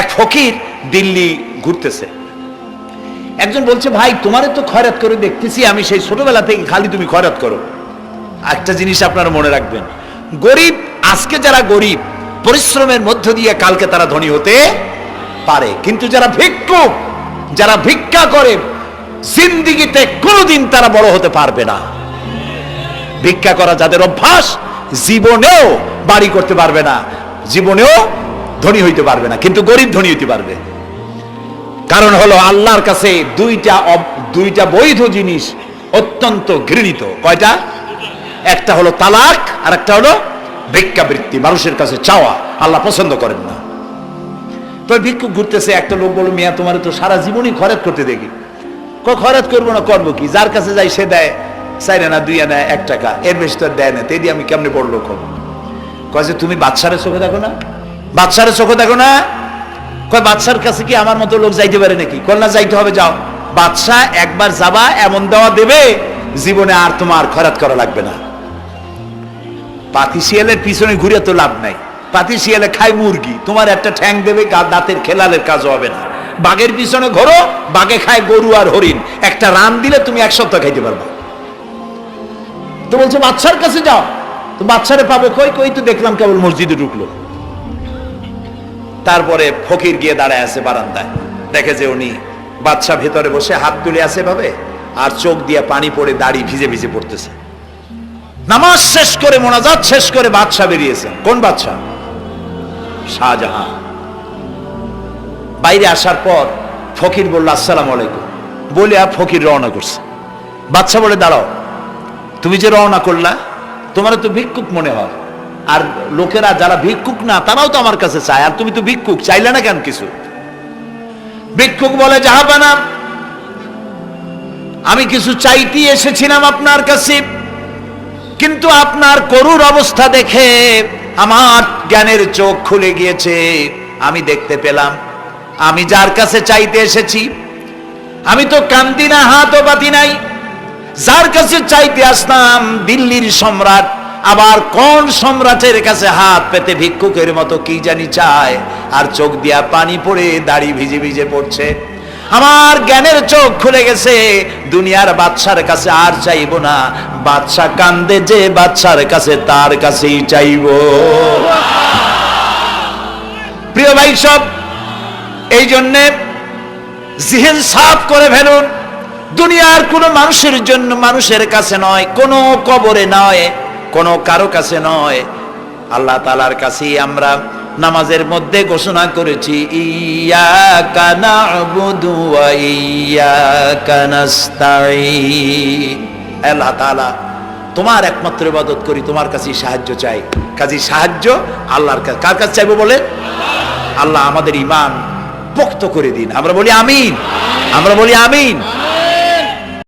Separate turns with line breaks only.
এক ফকির দিল্লি ঘুরতেছে, একজন বলছে, ভাই তোমারে তো খয়রাত করে দেখতেছি আমি সেই ছোটবেলা থেকে, খালি তুমি খয়রাত করো। একটা জিনিস আপনারা মনে রাখবেন, গরিব, আজকে যারা গরিব পরিশ্রমের মধ্য দিয়ে কালকে তারা ধনী হতে পারে, কিন্তু যারা ভিক্ষুক, যারা ভিক্ষা করে, জিন্দেগিতে কোনোদিন তারা বড় হতে পারবে না। ভিক্ষা করা যাদের অভ্যাস, জীবনেও বাড়ি করতে পারবে না, জীবনেও ধনী হইতে পারবে না, কিন্তু গরিব ধনী হইতে পারবে। কারণ হলো আল্লাহর কাছে দুইটা বৈধ জিনিস অত্যন্ত ঘৃণিত। কয়টা? একটা হলো তালাক, আর একটা হলো ভিক্ষাবৃত্তি, মানুষের কাছে চাওয়া। আল্লাহ পছন্দ করেন না। তো ভিক্ষুক ঘুরতেছে, একটা লোক বলল, মিয়া তোমার তো সারা জীবনই খরচ করতে দেখি। খরচ করবো না, করবো কি? যার কাছে যাই সে দেয় 4 আনা 2 আনা 1 টাকা, এর বেশি তো দেয় না, তেই দিয়ে আমি কেমনে বড় লোক হবো? কয় যে তুমি বাদশারে চোখে দেখো না, বাদশারে চোখে দেখো না। কয় বাদশার কাছে কি আমার মতো লোক যাইতে পারে নাকি? কল না, যাইতে হবে, যাও। বাদশা একবার যাবা, এমন দেওয়া দেবে জীবনে আর তোমার খরচ করা লাগবে না। পাতি শিয়ালের পিছনে ঘুরে তো লাভ নাই, পাতি শিয়ালে খায় মুরগি, তোমার একটা ঠ্যাং দেবে, দাঁতের খেলালের কাজ হবে না। বাঘের পিছনে ঘোরো, বাঘে খায় গরু আর হরিণ, একটা রান দিলে তুমি 1 সপ্তাহ খাইতে পারবা। তো বলছে বাদশার কাছে যাও, তো বাদশারে পাবে কই? কই তো দেখলাম কেবল মসজিদে ঢুকলো। তারপরে ফকির গিয়ে দাঁড়ায় আছে বারান্দায়, দেখে যে উনি বাদশা ভেতরে বসে হাত তুলে আছে ভাবে, আর চোখ দিয়ে পানি পড়ে দাড়ি ভিজে ভিজে পড়তেছে। নামাজ শেষ করে, মোনাজাত শেষ করে বাদশা বেরিয়েছেন। কোন বাদশা? শাহজাহান। বাইরে আসার পর ফকির বলল, আসসালামু আলাইকুম বলে ফকির রওনা করছে। বাদশা বলে, দাঁড়াও, তুমি যে রওনা করলা, তোমার তো ভিক্ষুক মনে হয়, আর লোকেরা যারা ভিক্ষুক না তারাও তো আমার কাছে চায়, আর তুমি তো ভিক্ষুক, চাইলে না কেন কিছু? ভিক্ষুক বলে, জাহাপানা, আমি কিছু চাইতে এসেছিলাম আপনার কাছে, কিন্তু আপনার করুণ অবস্থা দেখে আমার জ্ঞানের চোখ খুলে গিয়েছে। আমি দেখতে পেলাম আমি যার কাছে চাইতে এসেছি, আমি তো কান্দি না, হাতও পাতি নাই। যার কাছে চাইতে আসলাম দিল্লির সম্রাট, আবার কোন সম্রাটের কাছে হাত পেতে ভিক্ষুকের মতো কি জানি চায়, আর চোখ দিয়া পানি পড়ে দাড়ি ভিজে ভিজে পড়ছে। আমার জ্ঞানের চোখ খুলে গেছে, দুনিয়ার বাদশার কাছে আর চাইবো না। বাদশা কান্দে যে বাদশার কাছে, তার কাছেই চাইবো। প্রিয় ভাই সব, এই জন্যে জিহ্ন সাফ করে ফেলুন। দুনিয়ার কোনো মানুষের জন্য, মানুষের কাছে নয়, কোনো কবরে নয়, কোনো কারো কাছে নয়, আল্লাহ তাআলার কাছেই আমরা নামাজের মধ্যে ঘোষণা করেছি, ইয়াকা না'বুদু ওয়া ইয়াকা নাস্তাঈন। আল্লাহ তাআলা, তোমার একমাত্র ইবাদত করি, তোমার কাছেই সাহায্য চাই। কাজী সাহায্য আল্লাহর কাছে। কার কাছে চাইবো বলে? আল্লাহ আমাদের ঈমান পোক্ত করে দিন। আমরা বলি আমিন, আমরা বলি আমিন।